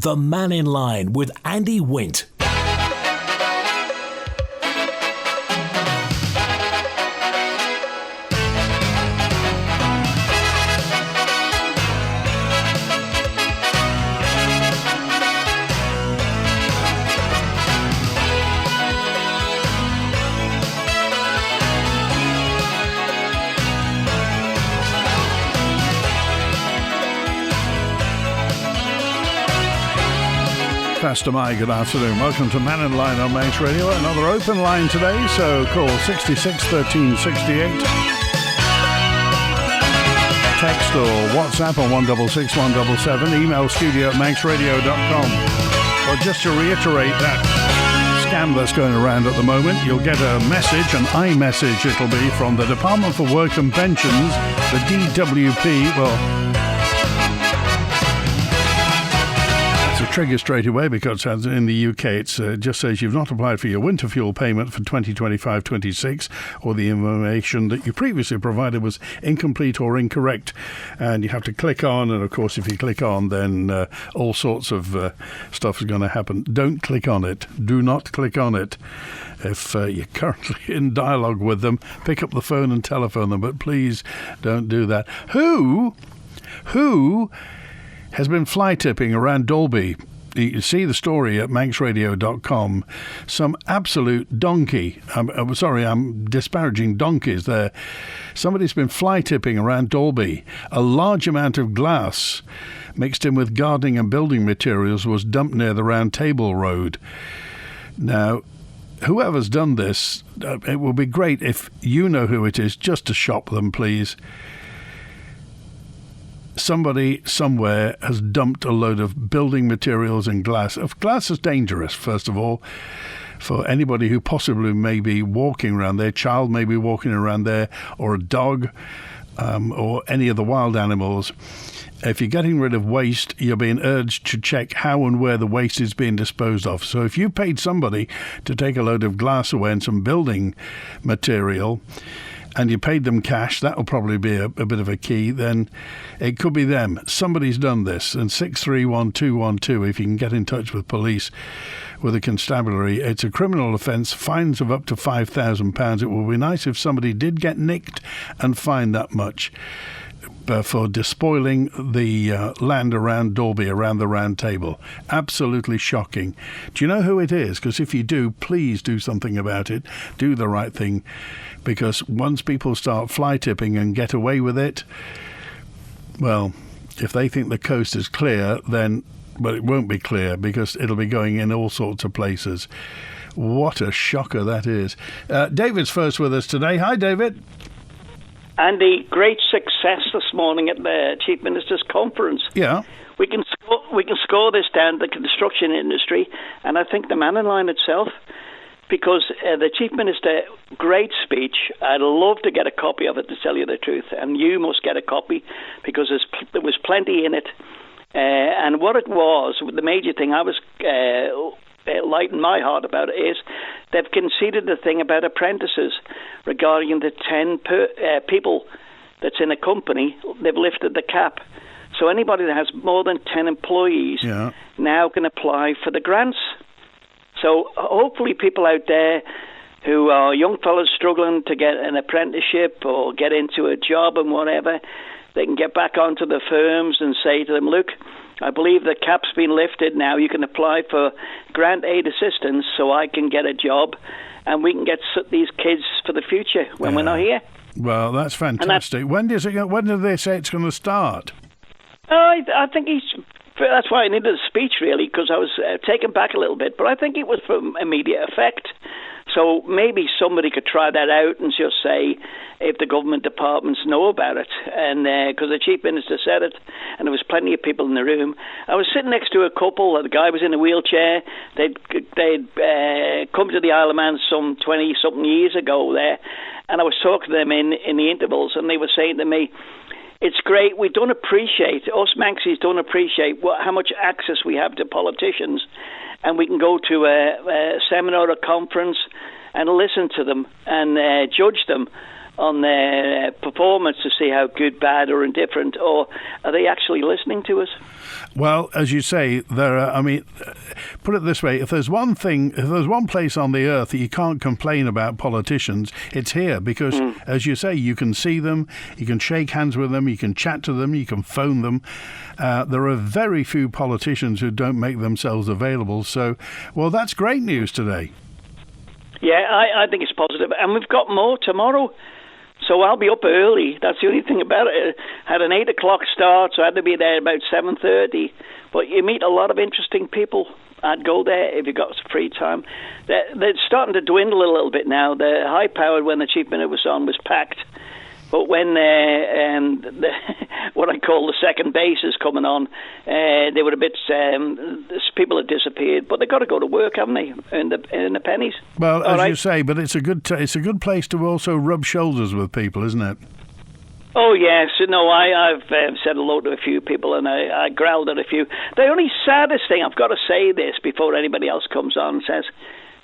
The Mannin Line with Andy Wint. Pastor Mai, good afternoon. Welcome to Mannin Line on Manx Radio. Another open line today, so call 66 13 68. Text or WhatsApp on 166 177. Email studio@manxradio.com. Well, just to reiterate that scam that's going around at the moment, you'll get a message, an iMessage it'll be, from the Department for Work and Pensions, the DWP. Well, trigger straight away, because in the UK it just says you've not applied for your winter fuel payment for 2025-26, or the information that you previously provided was incomplete or incorrect, and you have to click on, and of course if you click on, then all sorts of stuff is going to happen. Don't click on it. Do not click on it. If you're currently in dialogue with them, pick up the phone and telephone them, but please don't do that. Who has been fly tipping around Dalby? You see the story at manxradio.com. Some absolute donkey. I'm disparaging donkeys there. Somebody's been fly tipping around Dalby. A large amount of glass mixed in with gardening and building materials was dumped near the Round Table Road. Now, whoever's done this, it will be great if you know who it is, just to shop them, please. Somebody somewhere has dumped a load of building materials and glass. Glass is dangerous, first of all, for anybody who possibly may be walking around there. Child may be walking around there, or a dog, or any of the wild animals. If you're getting rid of waste, you're being urged to check how and where the waste is being disposed of. So if you paid somebody to take a load of glass away and some building material, and you paid them cash, that'll probably be a bit of a key, then it could be them. Somebody's done this. And 631212, if you can get in touch with police, with a constabulary, it's a criminal offence, fines of up to £5,000. It would be nice if somebody did get nicked and fined that much for despoiling the land around Dalby, around the Round Table. Absolutely shocking. Do you know who it is? Because if you do, please do something about it. Do the right thing. Because once people start fly tipping and get away with it, well, if they think the coast is clear, then, but it won't be clear, because it'll be going in all sorts of places. What a shocker that is. David's first with us today. Hi, David. Andy, great success this morning at the Chief Minister's Conference. Yeah. We can score this down the construction industry, and I think the Mannin Line itself, because the Chief Minister, great speech. I'd love to get a copy of it, to tell you the truth, and you must get a copy, because there was plenty in it. And what it was, the major thing I was lighten my heart about it is they've conceded the thing about apprentices regarding the 10 people that's in a company. They've lifted the cap. So anybody that has more than 10 employees now can apply for the grants. So hopefully people out there who are young fellas struggling to get an apprenticeship or get into a job and whatever, they can get back onto the firms and say to them, look, I believe the cap's been lifted now. You can apply for grant aid assistance so I can get a job and we can get these kids for the future when we're not here. Well, that's fantastic. When do they say it's going to start? I think that's why I needed a speech, really, because I was taken back a little bit. But I think it was for immediate effect. So maybe somebody could try that out and just say if the government departments know about it. And because the Chief Minister said it, and there was plenty of people in the room. I was sitting next to a couple. The guy was in a wheelchair. They'd come to the Isle of Man some 20-something years ago there. And I was talking to them in the intervals, and they were saying to me, it's great. We don't appreciate, us Manxies don't appreciate how much access we have to politicians. And we can go to a seminar or a conference and listen to them and judge them on their performance to see how good, bad, or indifferent, or are they actually listening to us? Well, as you say, there are, I mean, put it this way, if there's one place on the earth that you can't complain about politicians, it's here, because, as you say, you can see them, you can shake hands with them, you can chat to them, you can phone them. There are very few politicians who don't make themselves available. So, well, that's great news today. Yeah, I think it's positive. And we've got more tomorrow. So I'll be up early. That's the only thing about it. I had an 8 o'clock start, so I had to be there about 7:30. But you meet a lot of interesting people. I'd go there if you got free time. They're starting to dwindle a little bit now. The high powered, when the chief minister was on, was packed. But when what I call the second base is coming on, they were a bit. People had disappeared, but they've got to go to work, haven't they? In the pennies. Well, as you say, but it's a good place to also rub shoulders with people, isn't it? Oh yes, no, I've said hello to a few people, and I growled at a few. The only saddest thing, I've got to say this before anybody else comes on and says.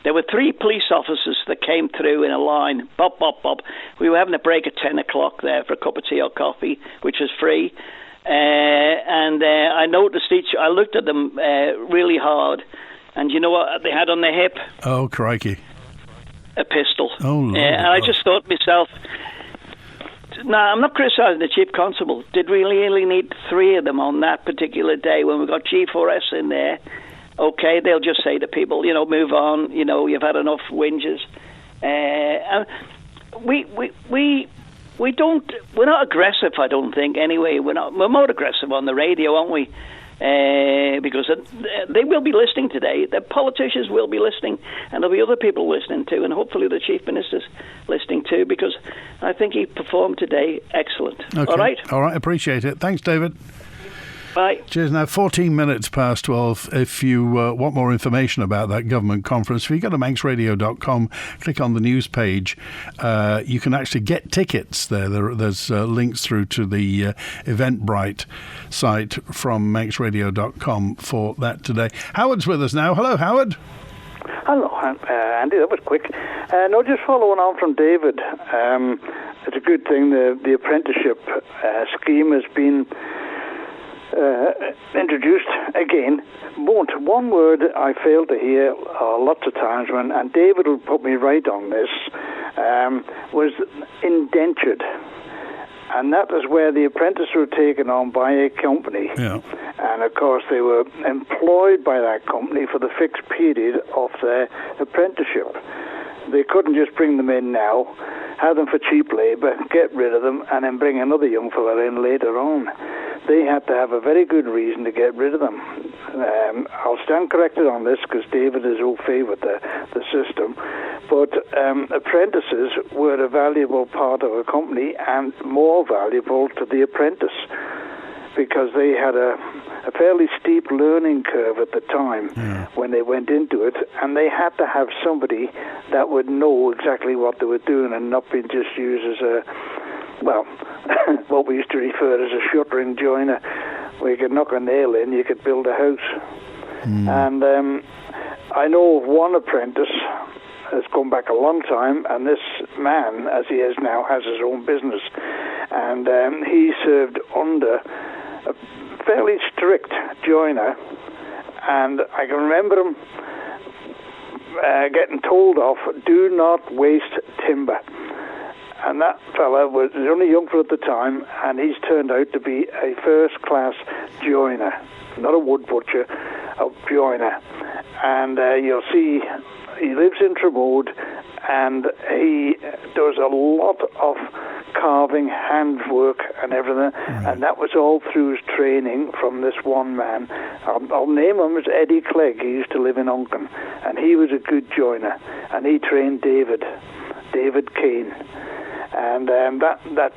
There were 3 police officers that came through in a line. Bop, bop, bop. We were having a break at 10 o'clock there for a cup of tea or coffee, which was free. And I noticed I looked at them really hard. And you know what they had on their hip? Oh, crikey. A pistol. Oh, Lord. And I just thought to myself, no, I'm not criticising the Chief Constable. Did we really need 3 of them on that particular day when we got G4S in there? Okay, they'll just say to people, move on. You've had enough whinges. And we don't. We're not aggressive, I don't think. Anyway, we're more aggressive on the radio, aren't we? Because they will be listening today. The politicians will be listening, and there'll be other people listening too, and hopefully the Chief Minister's listening too, because I think he performed today excellent. Okay. All right, appreciate it. Thanks, David. Bye. Cheers. Now, 14 minutes past 12. If you want more information about that government conference, if you go to manxradio.com, click on the news page, you can actually get tickets there. There's links through to the Eventbrite site from manxradio.com for that today. Howard's with us now. Hello, Howard. Hello, Andy. That was quick. No, just following on from David. It's a good thing the apprenticeship scheme has been introduced again. But one word I fail to hear lots of times, and David will put me right on this, was indentured. And that is where the apprentices were taken on by a company. Yeah. And of course they were employed by that company for the fixed period of their apprenticeship. They couldn't just bring them in now, have them for cheap labour, get rid of them, and then bring another young fella in later on. They had to have a very good reason to get rid of them. I'll stand corrected on this because David is au fait with the system. But apprentices were a valuable part of a company and more valuable to the apprentice because they had a fairly steep learning curve at the time when they went into it, and they had to have somebody that would know exactly what they were doing and not be just used as a, well, what we used to refer to as a shuttering joiner, where you could knock a nail in, you could build a house. And I know of one apprentice has gone back a long time, and this man, as he is now, has his own business, and he served under a fairly strict joiner, and I can remember him getting told off, do not waste timber. And that fella was only young for at the time, and he's turned out to be a first-class joiner, not a wood butcher, a joiner. And you'll see he lives in Tremode, and he does a lot of carving, handwork, and everything. And that was all through his training from this one man. I'll name him as Eddie Clegg. He used to live in Onken, and he was a good joiner. And he trained David Kane. And that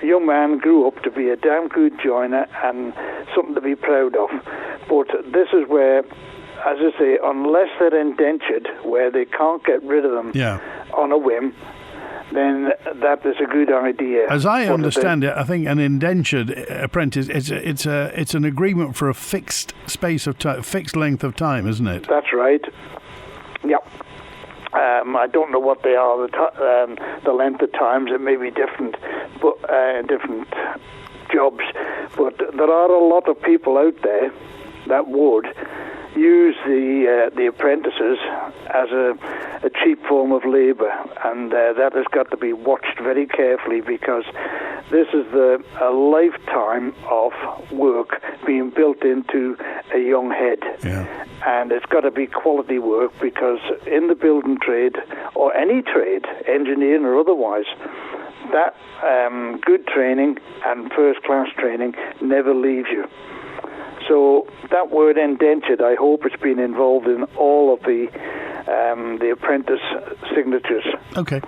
young man grew up to be a damn good joiner and something to be proud of. But this is where, as I say, unless they're indentured, where they can't get rid of them on a whim, then that is a good idea. As I understand it, I think an indentured apprentice, it's an agreement for a fixed space of time, fixed length of time, isn't it? That's right. Yep. I don't know what they are. The length of times, it may be different, but different jobs. But there are a lot of people out there that would use the apprentices as a cheap form of labour, and that has got to be watched very carefully, because this is a lifetime of work being built into a young head. Yeah. And it's got to be quality work, because in the building trade, or any trade, engineering or otherwise, that good training and first-class training never leaves you. So that word indentured, I hope it's been involved in all of the apprentice signatures. Okay.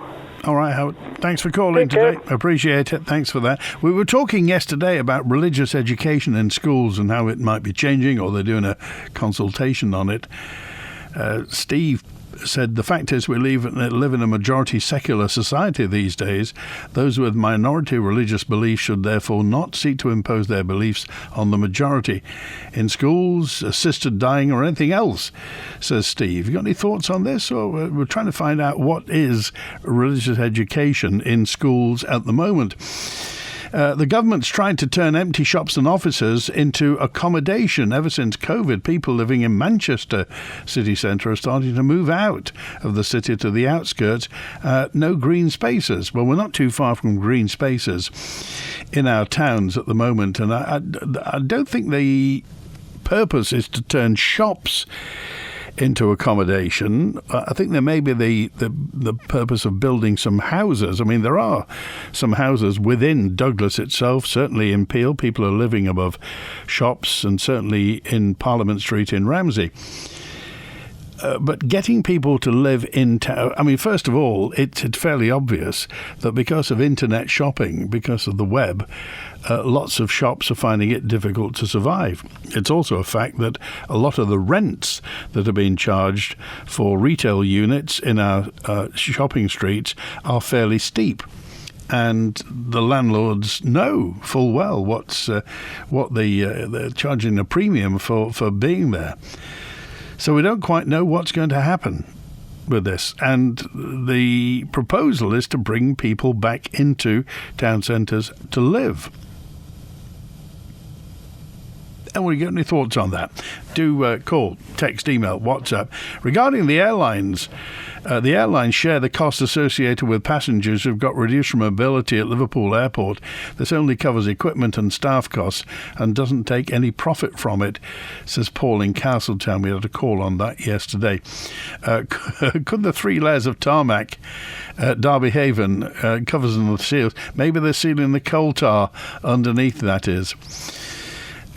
All right, Howard. Thanks for calling today. Appreciate it. Thanks for that. We were talking yesterday about religious education in schools and how it might be changing, or they're doing a consultation on it. Steve said, the fact is we live in a majority secular society these days. Those with minority religious beliefs should therefore not seek to impose their beliefs on the majority in schools, assisted dying or anything else, says Steve. You got any thoughts on this? Or we're trying to find out what is religious education in schools at the moment. The government's tried to turn empty shops and offices into accommodation. Ever since COVID, people living in Manchester city centre are starting to move out of the city to the outskirts. No green spaces. Well, we're not too far from green spaces in our towns at the moment, and I don't think the purpose is to turn shops into accommodation. I think there may be the purpose of building some houses. I mean, there are some houses within Douglas itself, certainly in Peel. People are living above shops, and certainly in Parliament Street in Ramsey. But getting people to live in town, I mean, first of all, it's fairly obvious that because of internet shopping, because of the web, lots of shops are finding it difficult to survive. It's also a fact that a lot of the rents that are being charged for retail units in our shopping streets are fairly steep. And the landlords know full well what they're charging a premium for being there. So we don't quite know what's going to happen with this. And the proposal is to bring people back into town centres to live. And we get any thoughts on that? Do call, text, email, WhatsApp. Regarding the airlines share the costs associated with passengers who've got reduced mobility at Liverpool Airport. This only covers equipment and staff costs and doesn't take any profit from it, says Paul in Castletown. We had a call on that yesterday. Could the 3 layers of tarmac at Derby Haven covers the seals? Maybe they're sealing the coal tar underneath, that is.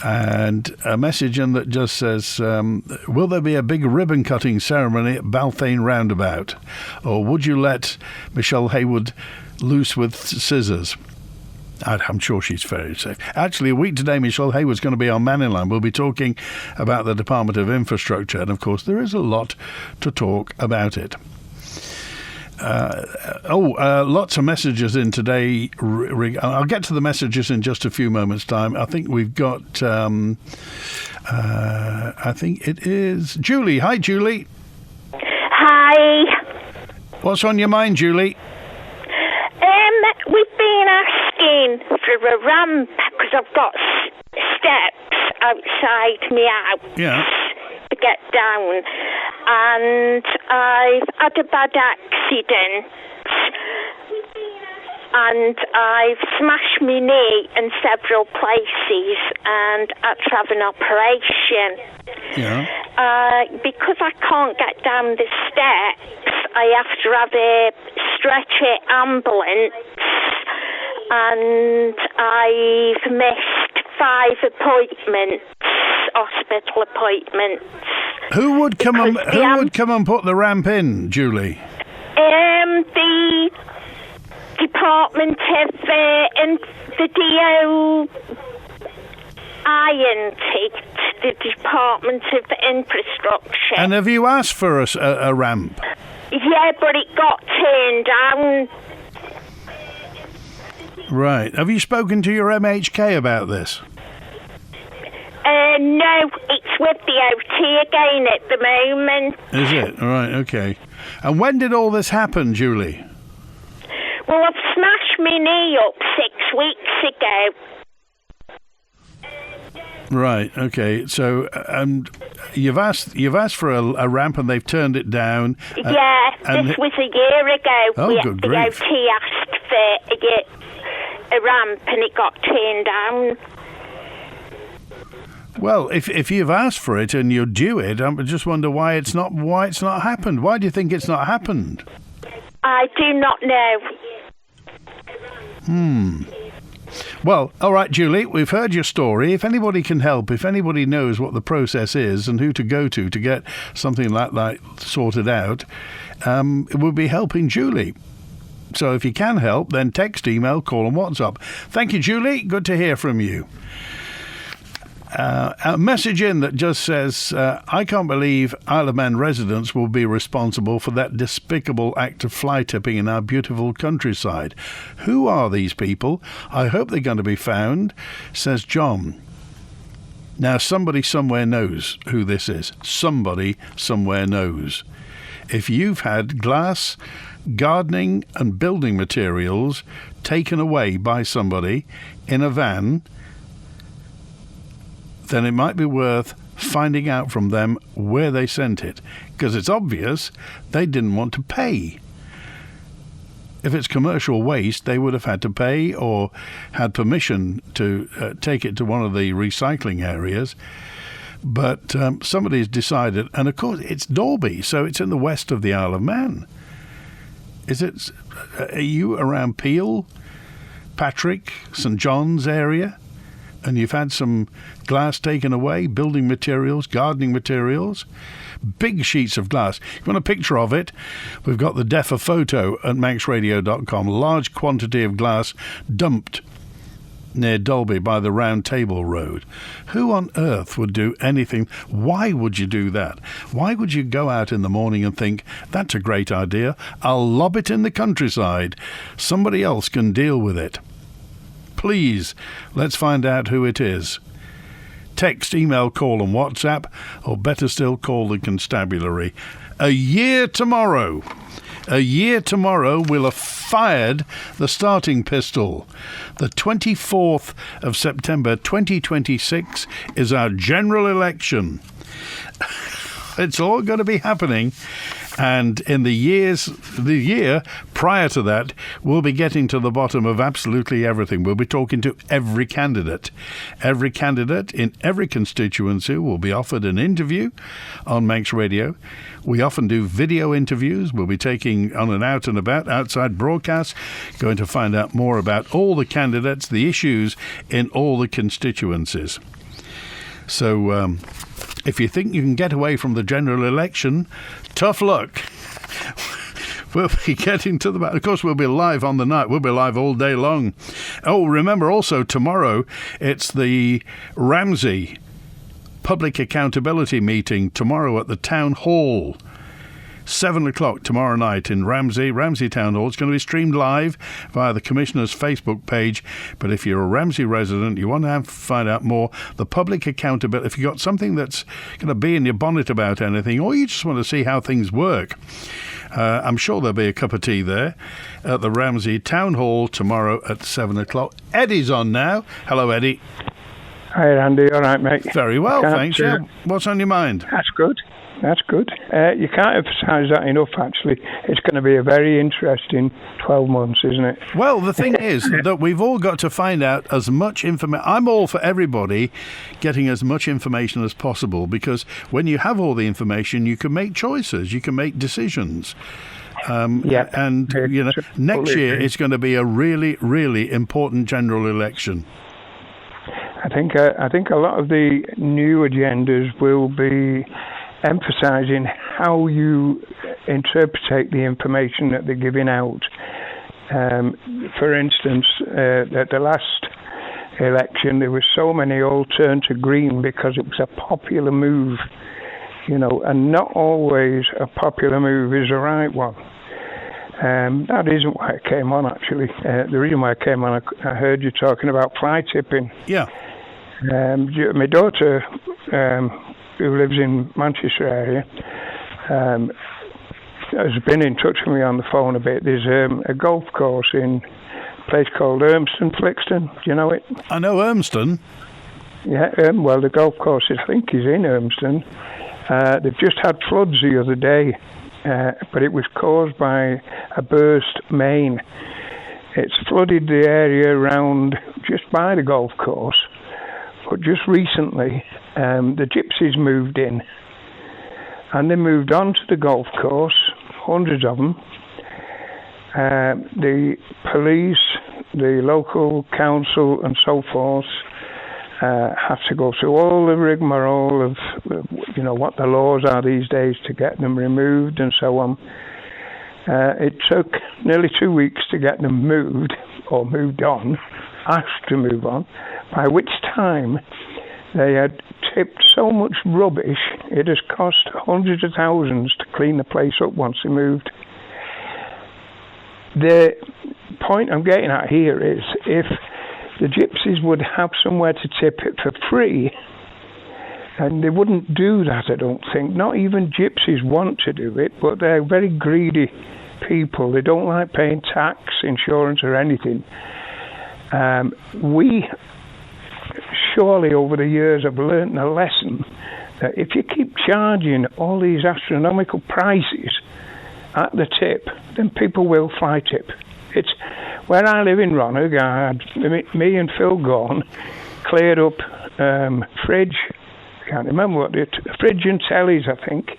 And a message in that just says, will there be a big ribbon cutting ceremony at Balthane Roundabout? Or would you let Michelle Haywood loose with scissors? I'm sure she's very safe. Actually, a week today, Michelle Haywood's going to be on Mannin line. We'll be talking about the Department of Infrastructure. And, of course, there is a lot to talk about it. Lots of messages in today. I'll get to the messages in just a few moments' time. I think we've got, I think it is Julie. Hi, Julie. Hi. What's on your mind, Julie? We've been asking for a ramp because I've got steps outside my house. Yeah. To get down, and I've had a bad accident, and I've smashed my knee in several places, and I had to have an operation. Yeah. Because I can't get down the steps, I have to have a stretcher ambulance, and I've missed 5 appointments. Hospital appointments. Who would come and put the ramp in, Julie? The Department of the the Department of Infrastructure. And have you asked for a ramp? Yeah, but it got turned down. Right. Have you spoken to your MHK about this? No, it's with the OT again at the moment. Is it? All right, okay. And when did all this happen, Julie? Well, I've smashed my knee up 6 weeks ago. Right, okay. So you've asked for a ramp and they've turned it down. Yeah, this was a year ago. Oh, good grief. The OT asked for a ramp and it got turned down. Well, if you've asked for it and you're due it, I just wonder why it's not happened. Why do you think it's not happened? I do not know. Well, all right, Julie, we've heard your story. If anybody can help, if anybody knows what the process is and who to go to get something like that sorted out, it would be helping Julie. So if you can help, then text, email, call and WhatsApp. Thank you, Julie. Good to hear from you. A message in that just says, I can't believe Isle of Man residents will be responsible for that despicable act of fly tipping in our beautiful countryside. Who are these people? I hope they're going to be found, says John. Now, somebody somewhere knows who this is. Somebody somewhere knows. If you've had glass, gardening and building materials taken away by somebody in a van, then it might be worth finding out from them where they sent it, because it's obvious they didn't want to pay. If it's commercial waste, they would have had to pay or had permission to take it to one of the recycling areas. But somebody's decided, and of course it's Dalby, so it's in the west of the Isle of Man. Are you around Peel, Patrick, St John's area? And you've had some glass taken away, building materials, gardening materials, big sheets of glass. If you want a picture of it, we've got the DEFA photo at manxradio.com. Large quantity of glass dumped near Dalby by the Round Table Road. Who on earth would do anything? Why would you do that? Why would you go out in the morning and think, that's a great idea, I'll lob it in the countryside, somebody else can deal with it? Please, let's find out who it is. Text, email, call and WhatsApp, or better still, call the constabulary. A year tomorrow we'll have fired the starting pistol. The 24th of September 2026 is our general election. It's all going to be happening. And in the year prior to that, we'll be getting to the bottom of absolutely everything. We'll be talking to every candidate. Every candidate in every constituency will be offered an interview on Manx Radio. We often do video interviews. We'll be taking on an out and about outside broadcast, going to find out more about all the candidates, the issues in all the constituencies. So if you think you can get away from the general election, tough luck. We'll be getting to the back. Of course, we'll be live on the night. We'll be live all day long. Oh, remember also tomorrow, it's the Ramsey Public Accountability Meeting tomorrow at the Town Hall. 7 o'clock tomorrow night in Ramsey Town Hall. It's going to be streamed live via the Commissioner's Facebook page. But if you're a Ramsey resident, you want to find out more, the public accountability, if you've got something that's going to be in your bonnet about anything, or you just want to see how things work, I'm sure there'll be a cup of tea there at the Ramsey Town Hall tomorrow at 7 o'clock. Eddie's on now. Hello, Eddie. Hi, Andy. All right, mate? Very well, thanks. Yeah. What's on your mind? That's good. You can't emphasise that enough, actually. It's going to be a very interesting 12 months, isn't it? Well, the thing is that we've all got to find out as much information. I'm all for everybody getting as much information as possible, because when you have all the information, you can make choices, you can make decisions. And, you know, next year it's going to be a really, really important general election. I think a lot of the new agendas will be emphasising how you interpret the information that they're giving out. For instance, at the last election, there were so many all turned to Green because it was a popular move, you know, and not always a popular move is the right one. That isn't why I came on, actually. The reason why I came on, I heard you talking about fly tipping. Yeah. My daughter, who lives in Manchester area, has been in touch with me on the phone a bit. There's a golf course in a place called Urmston, Flixton. Do you know it? I know Urmston. Yeah, well, the golf course, I think, is in Urmston. They've just had floods the other day, but it was caused by a burst main. It's flooded the area around just by the golf course. But just recently, the gypsies moved in, and they moved on to the golf course, hundreds of them. The police, the local council, and so forth have to go through all the rigmarole of, what the laws are these days to get them removed and so on. It took nearly 2 weeks to get them moved, or moved on, asked to move on, by which time they had tipped so much rubbish, it has cost hundreds of thousands to clean the place up once they moved. The point I'm getting at here is, if the gypsies would have somewhere to tip it for free, and they wouldn't do that, I don't think. Not even gypsies want to do it, but they're very greedy people. They don't like paying tax, insurance, or anything. We surely over the years have learnt a lesson that if you keep charging all these astronomical prices at the tip, then people will fly tip. It's where I live in Ronagh. I had me and Phil Gorn cleared up fridge. I can't remember what fridge and tellies, I think.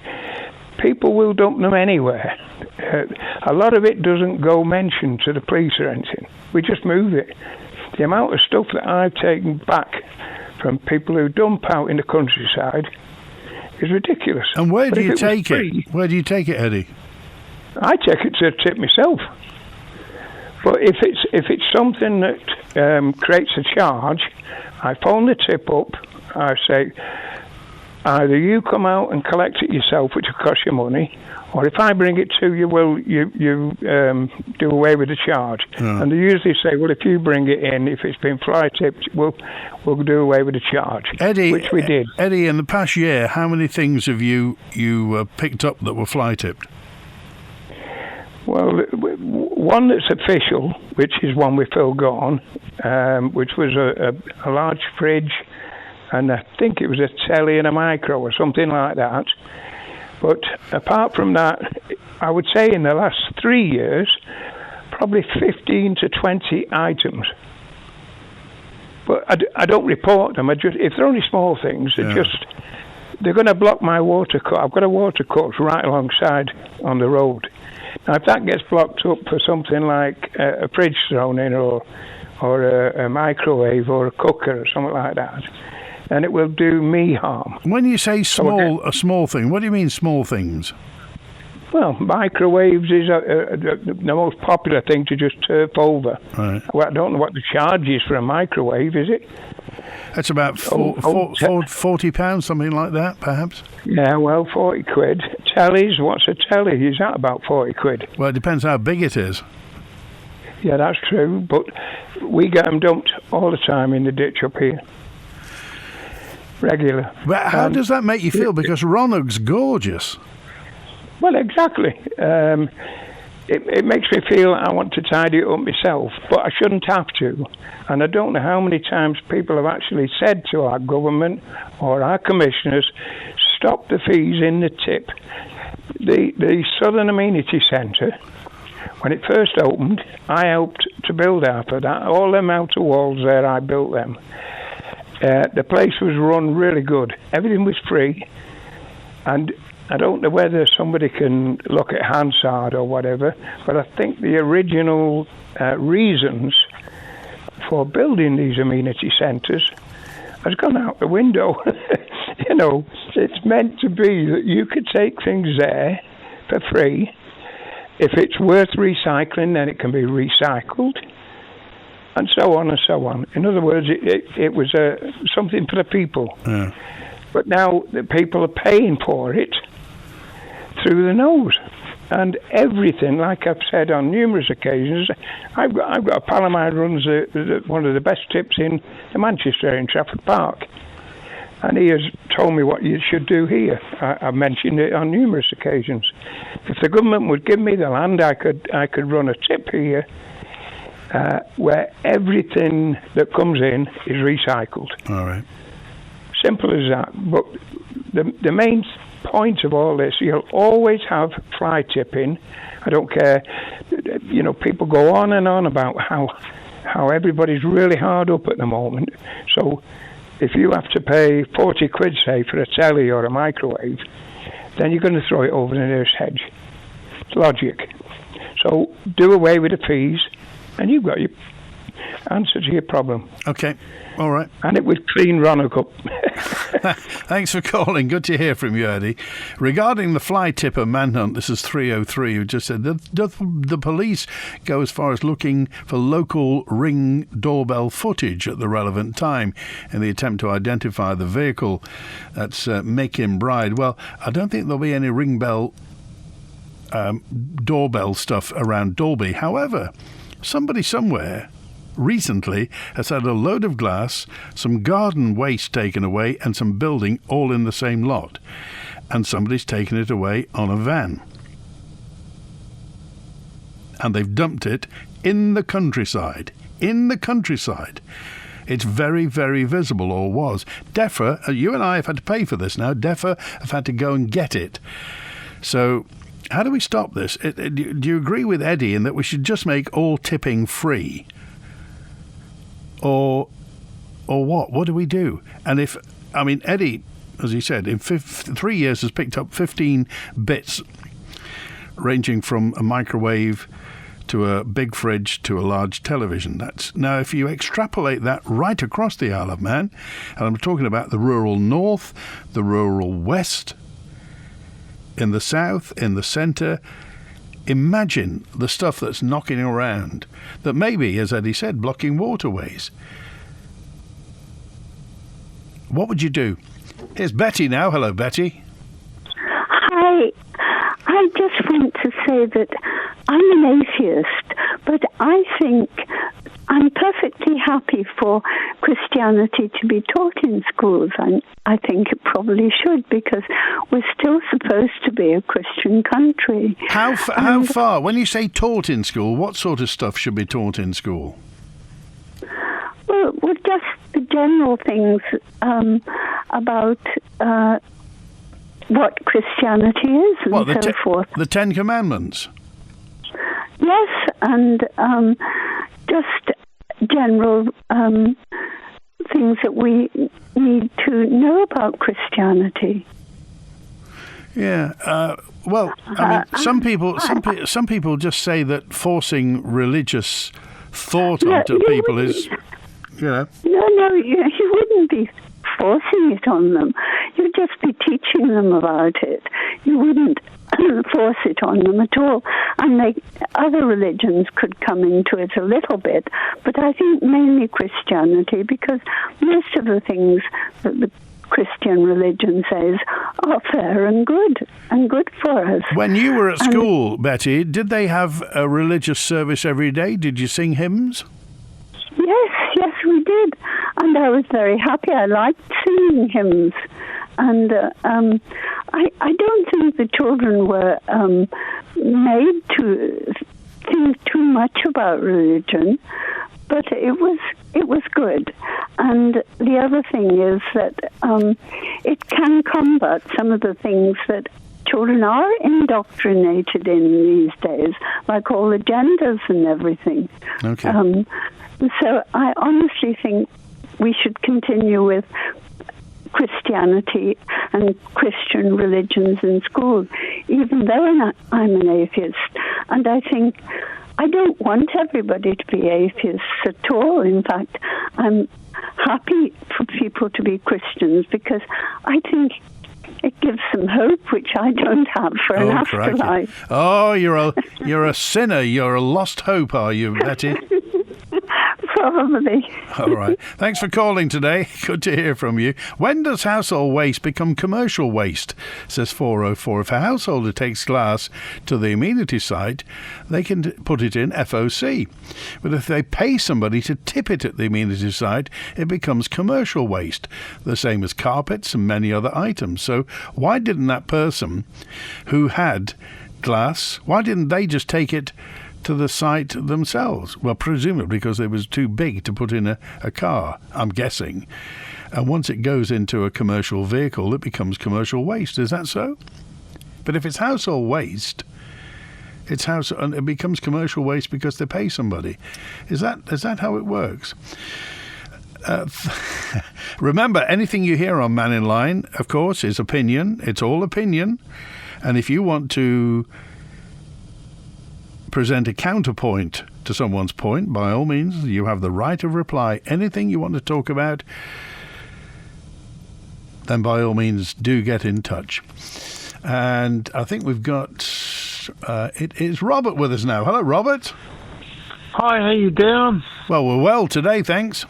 People will dump them anywhere. A lot of it doesn't go mentioned to the police or anything. We just move it. The amount of stuff that I've taken back from people who dump out in the countryside is ridiculous. And where do you take it? Where do you take it, Eddie? I take it to a tip myself. But if it's something that creates a charge, I phone the tip up. I say, either you come out and collect it yourself, which will cost you money, or if I bring it to you, will you do away with the charge? Yeah. And they usually say, well, if you bring it in, if it's been fly tipped, we'll do away with the charge. Eddie, which we did. Eddie, in the past year, how many things have you picked up that were fly tipped? Well, one that's official, which is one with Phil Gorn, which was a large fridge, and I think it was a telly and a micro or something like that. But apart from that, I would say in the last 3 years, probably 15 to 20 items. But I don't report them. If they're only small things, they're going to block my water cut. I've got a water cut right alongside on the road. Now, if that gets blocked up for something like a fridge thrown in, or a microwave, or a cooker, or something like that, then it will do me harm. When you say a small thing, what do you mean small things? Well, microwaves is the most popular thing to just turf over. Right. Well, I don't know what the charge is for a microwave, is it? It's about £40, something like that, perhaps? Yeah, well, 40 quid. Tellies, what's a telly? Is that about 40 quid? Well, it depends how big it is. Yeah, that's true, but we get them dumped all the time in the ditch up here. Regular. But how does that make you feel? Because Ronagh's gorgeous. Well, exactly. It makes me feel I want to tidy it up myself, but I shouldn't have to. And I don't know how many times people have actually said to our government or our commissioners, stop the fees in the tip. The Southern Amenity Centre, when it first opened, I helped to build after that. All them outer walls there, I built them. The place was run really good. Everything was free. And I don't know whether somebody can look at Hansard or whatever, but I think the original reasons for building these amenity centres has gone out the window. It's meant to be that you could take things there for free. If it's worth recycling, then it can be recycled, and so on and so on. In other words, it was something for the people. Yeah. But now the people are paying for it through the nose. And everything, like I've said on numerous occasions, I've got a pal of mine who runs one of the best tips in Manchester, in Trafford Park. And he has told me what you should do here. I've mentioned it on numerous occasions. If the government would give me the land, I could run a tip here where everything that comes in is recycled. All right. Simple as that. But the main point of all this, you'll always have fly tipping. I don't care. You know, people go on and on about how everybody's really hard up at the moment. So if you have to pay 40 quid, say, for a telly or a microwave, then you're going to throw it over the nearest hedge. It's logic. So do away with the fees, and you've got your answer to your problem. Okay. All right. And it would clean Roanoke up. Thanks for calling. Good to hear from you, Eddie. Regarding the fly tipper manhunt, this is 303 who just said, does the police go as far as looking for local Ring doorbell footage at the relevant time in the attempt to identify the vehicle that's making bride? Well, I don't think there'll be any Ring bell doorbell stuff around Dalby. However, somebody somewhere recently has had a load of glass, some garden waste taken away, and some building all in the same lot. And somebody's taken it away on a van. And they've dumped it in the countryside. In the countryside. It's very, very visible, or was. DEFRA, you and I have had to pay for this now. DEFRA have had to go and get it. So how do we stop this? Do you agree with Eddie in that we should just make all tipping free? Or what? What do we do? And Eddie, as he said, in 3 years has picked up 15 bits, ranging from a microwave to a big fridge to a large television. Now, if you extrapolate that right across the Isle of Man, and I'm talking about the rural north, the rural west, in the south, in the centre, imagine the stuff that's knocking around that may be, as Eddie said, blocking waterways. What would you do? Here's Betty now. Hello, Betty. Hi. I just want to say that I'm an atheist, but I think I'm perfectly happy for Christianity to be taught in schools. I think it probably should, because we're still supposed to be a Christian country. How far? When you say taught in school, what sort of stuff should be taught in school? Well, just the general things about what Christianity is and so forth. The Ten Commandments? Yes, and just general things that we need to know about Christianity. Yeah. Some people just say that forcing religious thought onto people is, No, you wouldn't be forcing it on them. You'd just be teaching them about it. You wouldn't force it on them at all. And other religions could come into it a little bit, but I think mainly Christianity, because most of the things that the Christian religion says are fair and good for us. When you were at school, Betty, did they have a religious service every day? Did you sing hymns? Yes, we did. And I was very happy. I liked singing hymns. And I don't think the children were made to think too much about religion, but it was good. And the other thing is that it can combat some of the things that children are indoctrinated in these days, like all the genders and everything. Okay. So I honestly think we should continue with Christianity and Christian religions in schools, even though I'm an atheist. And I think I don't want everybody to be atheists at all. In fact, I'm happy for people to be Christians, because I think it gives them hope, which I don't have for an afterlife. Crikey. Oh, you're a sinner. You're a lost hope, are you, Betty? Probably. All right. Thanks for calling today. Good to hear from you. When does household waste become commercial waste? Says 404. If a householder takes glass to the amenity site, they can put it in FOC. But if they pay somebody to tip it at the amenity site, it becomes commercial waste. The same as carpets and many other items. So why didn't that person who had glass, why didn't they just take it to the site themselves? Well, presumably because it was too big to put in a car, I'm guessing. And once it goes into a commercial vehicle, it becomes commercial waste. Is that so? But if it's household waste, and it becomes commercial waste because they pay somebody. Is that how it works? Remember, anything you hear on Mannin Line, of course, is opinion. It's all opinion. And if you want to present a counterpoint to someone's point, by all means, you have the right of reply. Anything you want to talk about, then by all means, do get in touch. And I think we've got, it is Robert with us now. Hello, Robert. Hi, how you doing? Well, we're well today, thanks.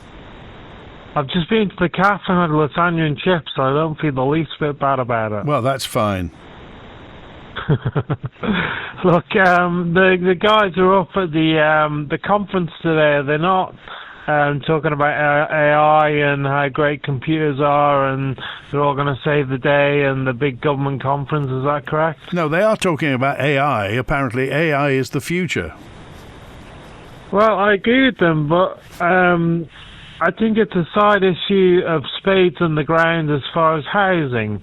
I've just been to the cafe and had lasagna and chips, so I don't feel the least bit bad about it. Well, that's fine. Look, the guys are up at the conference today. They're not talking about AI and how great computers are, and they're all going to save the day and the big government conference. Is that correct? No, they are talking about AI. Apparently, AI is the future. Well, I agree with them, but I think it's a side issue of spades on the ground as far as housing.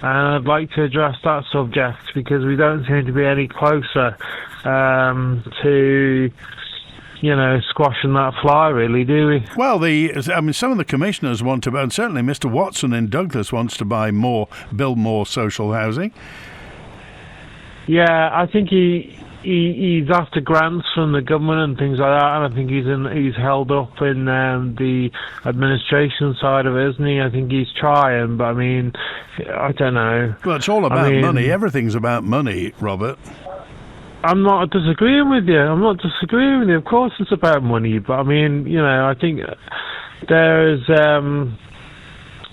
And I'd like to address that subject because we don't seem to be any closer to, squashing that fly, really, do we? Well, some of the commissioners want to, and certainly Mr. Watson in Douglas wants to build more social housing. Yeah, I think he's after grants from the government and things like that, and I think he's held up in the administration side of it, isn't he? I think he's trying, but I mean, I don't know. Well, it's all about money. Everything's about money, Robert. I'm not disagreeing with you. Of course it's about money, but I mean, I think there's a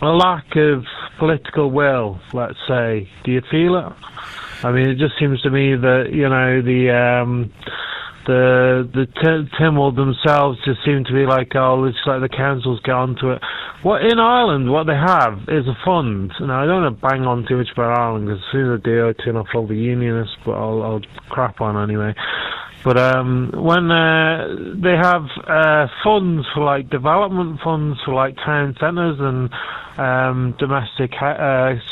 lack of political will, let's say. Do you feel it? I mean, it just seems to me that the Tynwald themselves just seem to be like, it's like the council's get onto it. In Ireland, what they have is a fund. Now, I don't want to bang on too much about Ireland because as soon as I do, I turn off all the unionists, but I'll crap on anyway. But when they have funds for like development funds for like town centres and domestic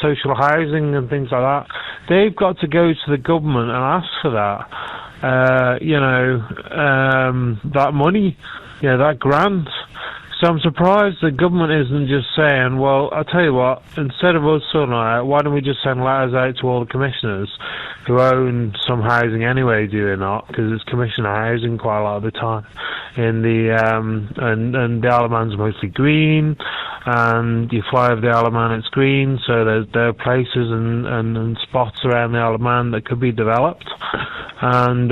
social housing and things like that, they've got to go to the government and ask for that. That money, that grant. So I'm surprised the government isn't just saying, well, I'll tell you what, instead of us sorting it out, why don't we just send letters out to all the commissioners who own some housing anyway, do they not? Because it's commissioner housing quite a lot of the time. In the and the Isle of Man's mostly green, and you fly over the Isle of Man, it's green, so there are places and spots around the Isle of Man that could be developed, and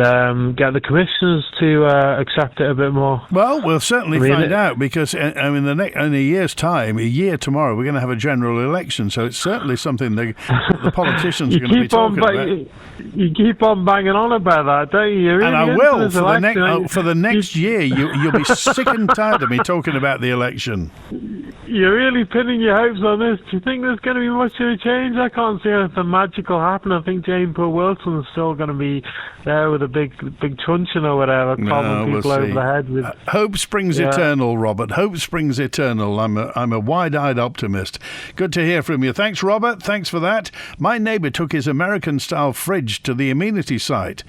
get the commissioners to accept it a bit more. Well, we'll certainly find out, because in a year's time, a year tomorrow, we're going to have a general election, so it's certainly something the politicians are going to be talking about. You keep on banging on about that, don't you? And I will for the next year. You'll be sick and tired of me talking about the election. You're really pinning your hopes on this. Do you think there's going to be much of a change? I can't see anything magical happen. I think Jane Poole Wilson's still going to be there with a big truncheon or whatever, clobbing people over the head with. Hope springs eternal, Robert. Hope springs eternal. I'm a wide-eyed optimist. Good to hear from you. Thanks, Robert. Thanks for that. My neighbour took his American-style fridge to the amenity site,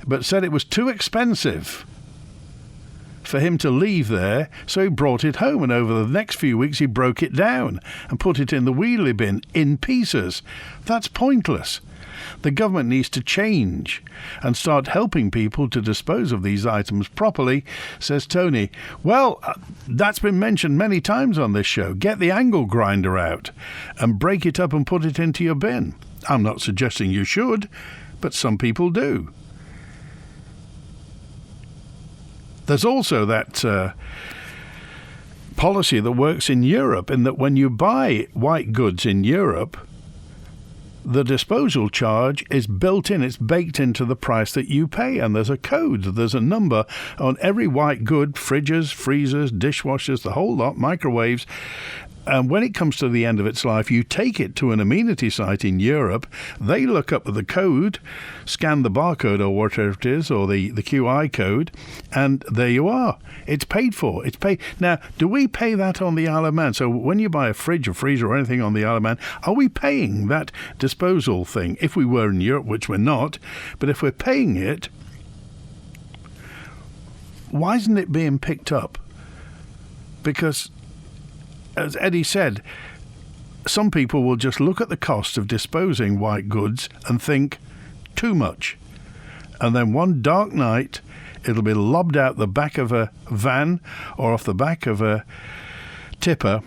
but said it was too expensive for him to leave there, so he brought it home, and over the next few weeks he broke it down and put it in the wheelie bin in pieces. That's pointless. The government needs to change and start helping people to dispose of these items properly, says Tony. Well, that's been mentioned many times on this show. Get the angle grinder out and break it up and put it into your bin. I'm not suggesting you should, but some people do. There's also that policy that works in Europe, in that when you buy white goods in Europe, the disposal charge is built in, it's baked into the price that you pay, and there's a code, there's a number on every white good, fridges, freezers, dishwashers, the whole lot, microwaves. And when it comes to the end of its life, you take it to an amenity site in Europe, they look up the code, scan the barcode or whatever it is, or the QI code, and there you are. It's paid for. It's paid. Now, do we pay that on the Isle of Man? So when you buy a fridge or freezer or anything on the Isle of Man, are we paying that disposal thing? If we were in Europe, which we're not, but if we're paying it, why isn't it being picked up? Because, as Eddie said, some people will just look at the cost of disposing white goods and think, too much. And then one dark night, it'll be lobbed out the back of a van or off the back of a tipper,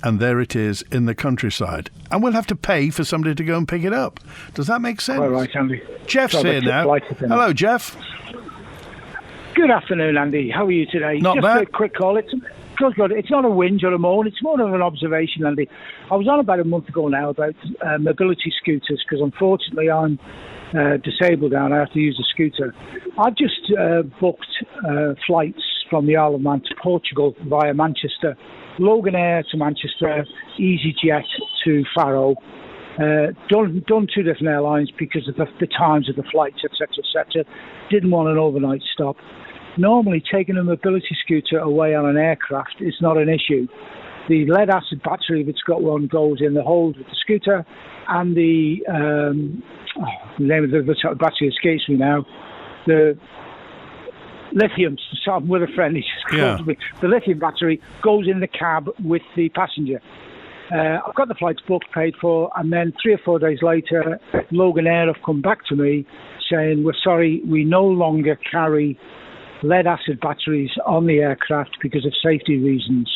and there it is in the countryside. And we'll have to pay for somebody to go and pick it up. Does that make sense? All right, Andy. Jeff's here now. Hello, Jeff. Good afternoon, Andy. How are you today? Not Just bad. a quick call. It's not a whinge or a moan. It's more of an observation, Andy. I was on about a month ago now about mobility scooters, because unfortunately I'm disabled now and I have to use a scooter. I've just booked flights from the Isle of Man to Portugal via Manchester, Logan Air to Manchester, EasyJet to Faro. Done two different airlines because of the times of the flights, etc., etc. Didn't want an overnight stop. Normally, taking a mobility scooter away on an aircraft is not an issue. The lead-acid battery, if it's got one, goes in the hold of the scooter, and the name of the battery escapes me now. The lithium, so I'm with a friend, he just calls me. The lithium battery goes in the cab with the passenger. I've got the flights booked, paid for, and then 3 or 4 days later, Logan Air have come back to me saying, we're sorry, we no longer carry lead-acid batteries on the aircraft because of safety reasons.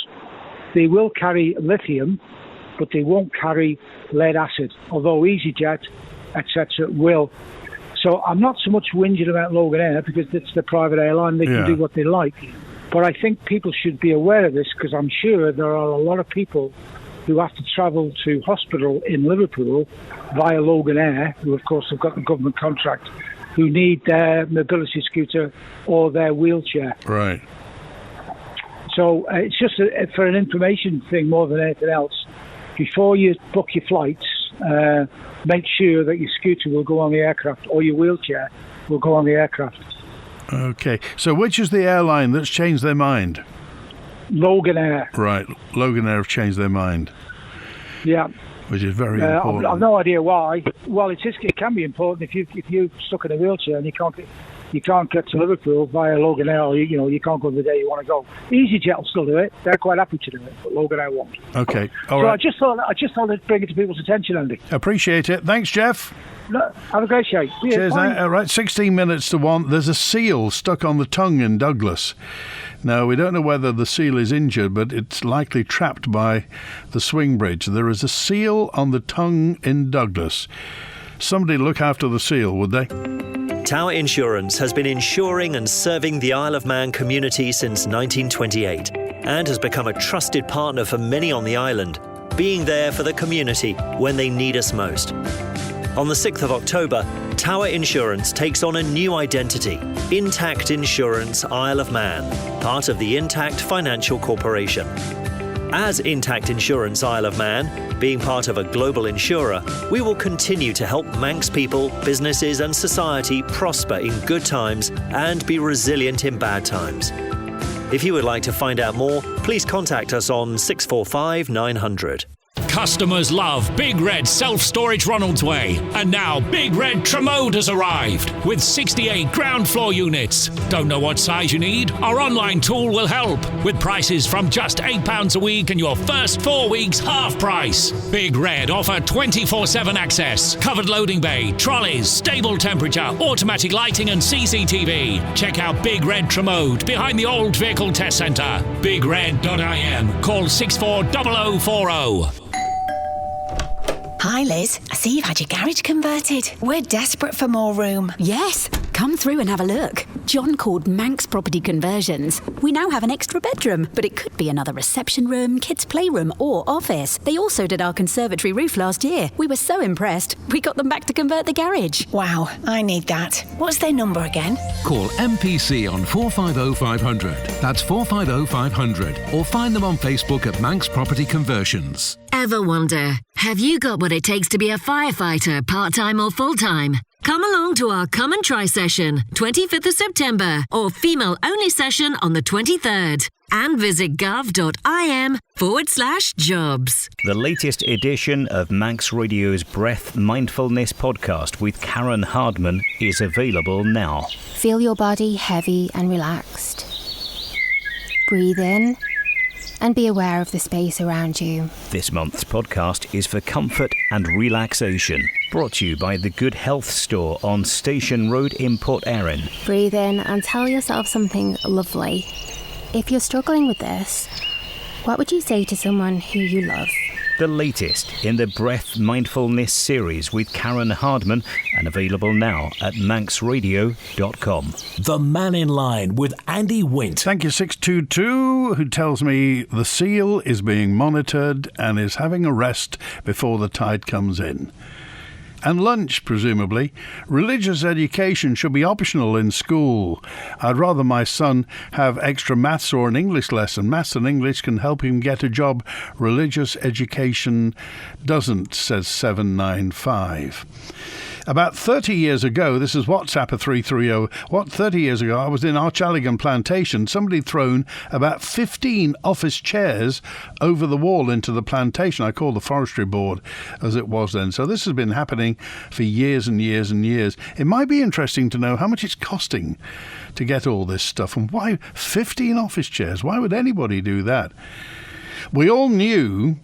They will carry lithium, but they won't carry lead-acid, although EasyJet, etc., will. So I'm not so much whinging about Logan Air because it's the private airline, they can do what they like. But I think people should be aware of this, because I'm sure there are a lot of people who have to travel to hospital in Liverpool via Logan Air, who of course have got the government contract, who need their mobility scooter or their wheelchair. Right. So it's just for an information thing more than anything else. Before you book your flights, make sure that your scooter will go on the aircraft or your wheelchair will go on the aircraft. Okay. So which is the airline that's changed their mind? Logan Air. Right. Logan Air have changed their mind. Yeah. Which is very important. I've no idea why. Well, it can be important if you're stuck in a wheelchair and you can't get to Liverpool via Logan Air, or you can't go the day you want to go. EasyJet will still do it. They're quite happy to do it, but Logan Air won't. Okay. All right. I just thought I'd bring it to people's attention, Andy. Appreciate it. Thanks, Jeff. No, have a great show. Cheers. All right. 16 minutes to 1. There's a seal stuck on the tongue in Douglas. Now, we don't know whether the seal is injured, but it's likely trapped by the swing bridge. There is a seal on the tongue in Douglas. Somebody look after the seal, would they? Tower Insurance has been insuring and serving the Isle of Man community since 1928 and has become a trusted partner for many on the island, being there for the community when they need us most. On the 6th of October, Tower Insurance takes on a new identity, Intact Insurance Isle of Man, part of the Intact Financial Corporation. As Intact Insurance Isle of Man, being part of a global insurer, we will continue to help Manx people, businesses and society prosper in good times and be resilient in bad times. If you would like to find out more, please contact us on 645 900. Customers love Big Red Self-Storage Ronaldsway. And now Big Red Tremode has arrived with 68 ground floor units. Don't know what size you need? Our online tool will help with prices from just £8 a week and your first 4 weeks half price. Big Red offer 24/7 access, covered loading bay, trolleys, stable temperature, automatic lighting and CCTV. Check out Big Red Tremode behind the old vehicle test centre. BigRed.im. Call 640040. Hi Liz, I see you've had your garage converted. We're desperate for more room. Yes, Come through and have a look. John called Manx Property Conversions. We now have an extra bedroom, but it could be another reception room, kids' playroom or office. They also did our conservatory roof last year. We were so impressed, we got them back to convert the garage. Wow, I need that. What's their number again? Call MPC on 450 500. That's 450 500. Or find them on Facebook at Manx Property Conversions. Ever wonder, have you got what it takes to be a firefighter, part-time or full-time? Come along to our Come and Try session, 25th of September, or female-only session on the 23rd. And visit gov.im/jobs. The latest edition of Manx Radio's Breath Mindfulness podcast with Karen Hardman is available now. Feel your body heavy and relaxed. Breathe in and be aware of the space around you. This month's podcast is for comfort and relaxation. Brought to you by the Good Health Store on Station Road in Port Erin. Breathe in and tell yourself something lovely. If you're struggling with this, what would you say to someone who you love? The latest in the Breath Mindfulness series with Karen Hardman, and available now at manxradio.com. The Mannin Line with Andy Wint. Thank you, 622, who tells me the seal is being monitored and is having a rest before the tide comes in. And lunch, presumably. Religious education should be optional in school. I'd rather my son have extra maths or an English lesson. Maths and English can help him get a job. Religious education doesn't, says 795. About 30 years ago, this is WhatsApp 330, 30 years ago, I was in Archalligan Plantation. Somebody had thrown about 15 office chairs over the wall into the plantation. I call the forestry board as it was then. So this has been happening for years and years and years. It might be interesting to know how much it's costing to get all this stuff, and why 15 office chairs? Why would anybody do that? We all knew,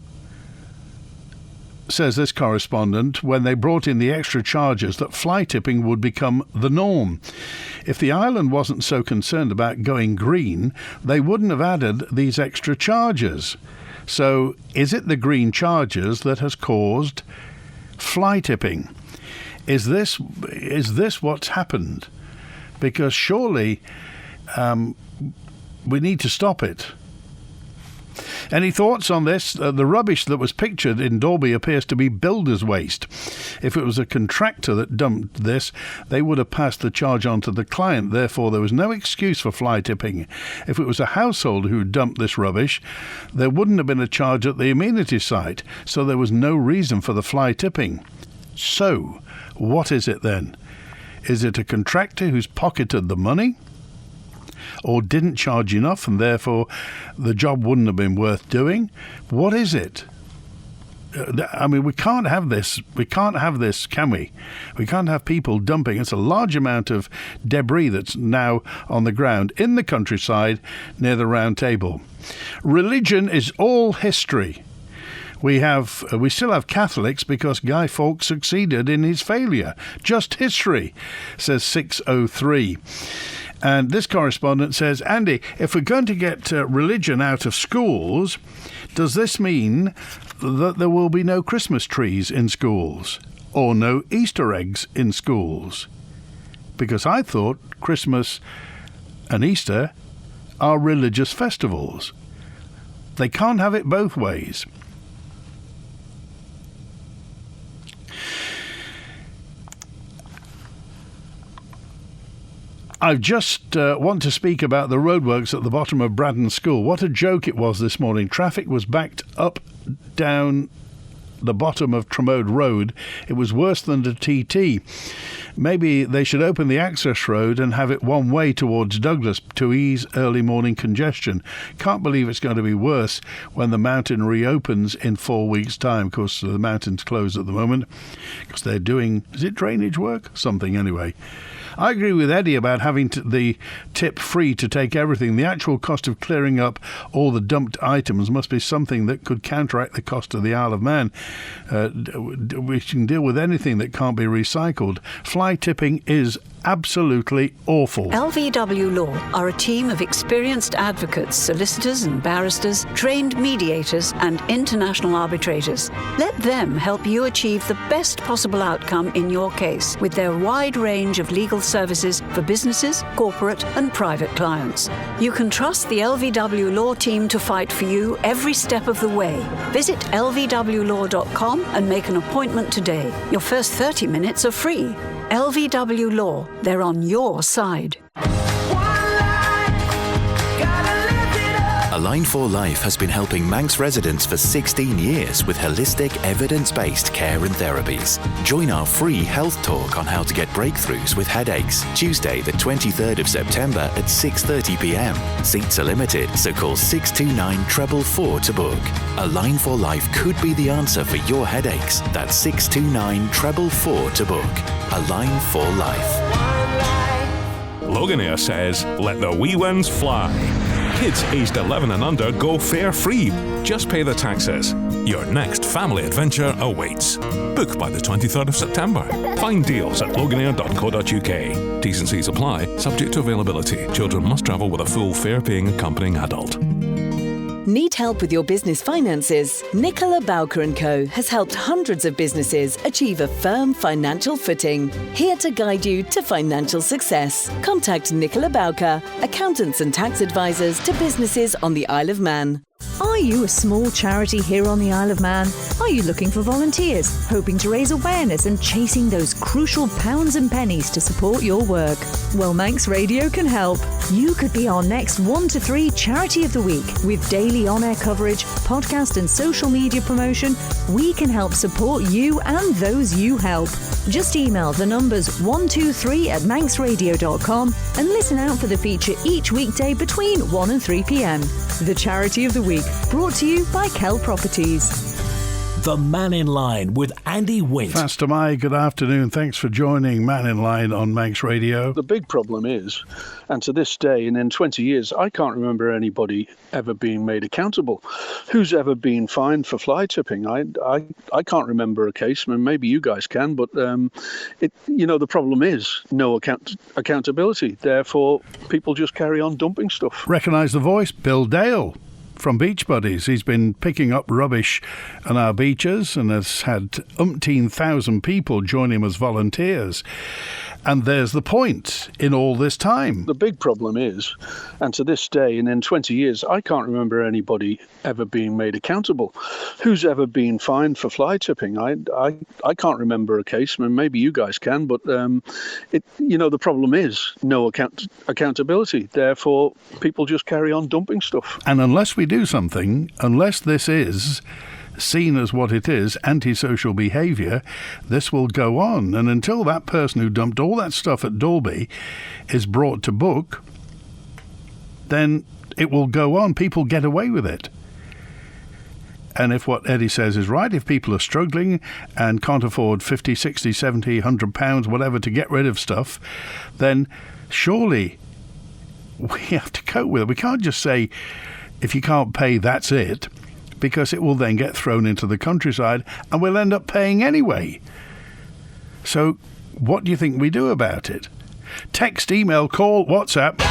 says this correspondent, when they brought in the extra charges that fly tipping would become the norm. If the island wasn't so concerned about going green, they wouldn't have added these extra charges. So is it the green charges that has caused fly tipping? Is this what's happened? Because surely we need to stop it. Any thoughts on this? The rubbish that was pictured in Dalby appears to be builder's waste. If it was a contractor that dumped this, they would have passed the charge on to the client. Therefore, there was no excuse for fly tipping. If it was a household who dumped this rubbish, there wouldn't have been a charge at the amenity site. So there was no reason for the fly tipping. So, what is it then? Is it a contractor who's pocketed the money? Or didn't charge enough and therefore the job wouldn't have been worth doing? What is it? I mean, we can't have this. We can't have this, can we? We can't have people dumping. It's a large amount of debris that's now on the ground in the countryside near the round table. Religion is all history. We still have Catholics because Guy Fawkes succeeded in his failure. Just history, says 603. And this correspondent says, Andy, if we're going to get religion out of schools, does this mean that there will be no Christmas trees in schools or no Easter eggs in schools? Because I thought Christmas and Easter are religious festivals. They can't have it both ways. I just want to speak about the roadworks at the bottom of Braddon School. What a joke it was this morning. Traffic was backed up down the bottom of Tremode Road. It was worse than the TT. Maybe they should open the access road and have it one way towards Douglas to ease early morning congestion. Can't believe it's going to be worse when the mountain reopens in 4 weeks' time. Of course, the mountain's closed at the moment because they're doing, is it drainage work? Something anyway. I agree with Eddie about having the tip free to take everything. The actual cost of clearing up all the dumped items must be something that could counteract the cost of the Isle of Man. We can deal with anything that can't be recycled. Fly tipping is absolutely awful. LVW Law are a team of experienced advocates, solicitors and barristers, trained mediators and international arbitrators. Let them help you achieve the best possible outcome in your case with their wide range of legal services for businesses, corporate and private clients. You can trust the LVW Law team to fight for you every step of the way. Visit lvwlaw.com and make an appointment today. Your first 30 minutes are free. LVW Law, they're on your side. Align for Life has been helping Manx residents for 16 years with holistic, evidence-based care and therapies. Join our free health talk on how to get breakthroughs with headaches, Tuesday the 23rd of September at 6:30 p.m. Seats are limited, so call 629 444 to book. Align for Life could be the answer for your headaches. That's 629 444 to book. Align for Life. Logan here says, let the wee ones fly. Kids aged 11 and under go fare free. Just pay the taxes. Your next family adventure awaits. Book by the 23rd of September. Find deals at loganair.co.uk. T's and C's apply, subject to availability. Children must travel with a full fare-paying accompanying adult. Need help with your business finances? Nicola Bowker & Co. has helped hundreds of businesses achieve a firm financial footing. Here to guide you to financial success. Contact Nicola Bowker, accountants and tax advisors to businesses on the Isle of Man. Are you a small charity here on the Isle of Man? Are you looking for volunteers, hoping to raise awareness and chasing those crucial pounds and pennies to support your work? Well, Manx Radio can help. You could be our next 1 to 3 Charity of the Week. With daily on-air coverage, podcast and social media promotion, we can help support you and those you help. Just email the numbers 123@manxradio.com and listen out for the feature each weekday between 1 and 3 p.m. The Charity of the Week, brought to you by Kell Properties. The Mannin Line with Andy Wint. Faster Mai, good afternoon. Thanks for joining Mannin Line on Manx Radio. The big problem is, and to this day, and in 20 years, I can't remember anybody ever being made accountable. Who's ever been fined for fly tipping? I can't remember a case. I mean, maybe you guys can, but the problem is no accountability. Therefore, people just carry on dumping stuff. Recognise the voice, Bill Dale. From Beach Buddies. He's been picking up rubbish on our beaches and has had umpteen thousand people join him as volunteers. And there's the point in all this time. The big problem is, and to this day, and in 20 years, I can't remember anybody ever being made accountable. Who's ever been fined for fly tipping? I can't remember a case. I mean, maybe you guys can, but the problem is no accountability. Therefore, people just carry on dumping stuff. And unless we do something, unless this is seen as what it is, antisocial behaviour, this will go on. And until that person who dumped all that stuff at Dalby is brought to book, then it will go on. People get away with it. And if what Eddie says is right, if people are struggling and can't afford 50, 60, 70, £100, whatever, to get rid of stuff, then surely we have to cope with it. We can't just say, if you can't pay, that's it, because it will then get thrown into the countryside and we'll end up paying anyway. So what do you think we do about it? Text, email, call, WhatsApp.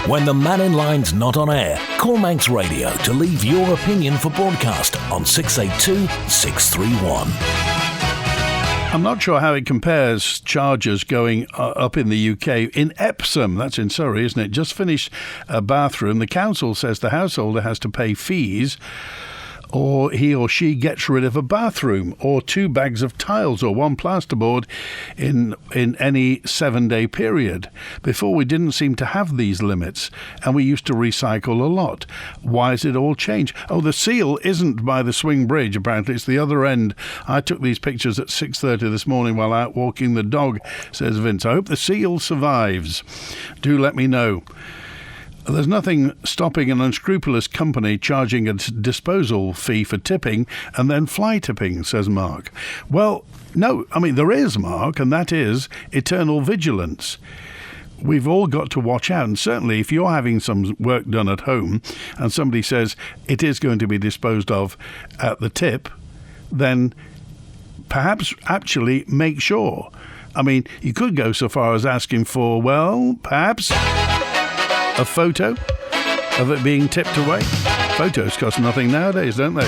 When the Mannin Line's not on air, call Manx Radio to leave your opinion for broadcast on 682 631. I'm not sure how it compares charges going up in the UK. In Epsom, that's in Surrey, isn't it? Just finished a bathroom. The council says the householder has to pay fees or he or she gets rid of a bathroom or 2 bags of tiles or 1 plasterboard in any 7-day period. Before, we didn't seem to have these limits and we used to recycle a lot. Why has it all changed? Oh, the seal isn't by the swing bridge, apparently. It's the other end. I took these pictures at 6:30 this morning while out walking the dog, says Vince. I hope the seal survives. Do let me know. There's nothing stopping an unscrupulous company charging a disposal fee for tipping and then fly tipping, says Mark. Well, no, I mean, there is, Mark, and that is eternal vigilance. We've all got to watch out, and certainly if you're having some work done at home and somebody says it is going to be disposed of at the tip, then perhaps actually make sure. I mean, you could go so far as asking for, well, perhaps a photo of it being tipped away. Photos cost nothing nowadays, don't they?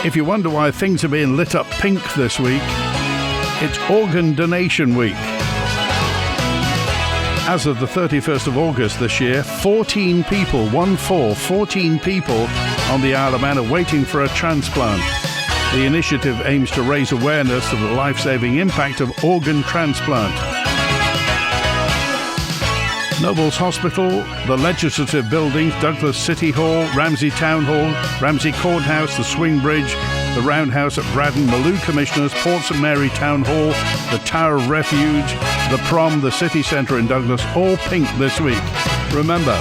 If you wonder why things are being lit up pink this week, it's Organ Donation Week. As of the 31st of August this year, 14 people on the Isle of Man are waiting for a transplant. The initiative aims to raise awareness of the life-saving impact of organ transplant. Nobles Hospital, the Legislative Buildings, Douglas City Hall, Ramsey Town Hall, Ramsey Courthouse, the Swing Bridge, the Roundhouse at Braddon, Maloo Commissioners, Port St Mary Town Hall, the Tower of Refuge, the Prom, the City Centre in Douglas, all pink this week. Remember,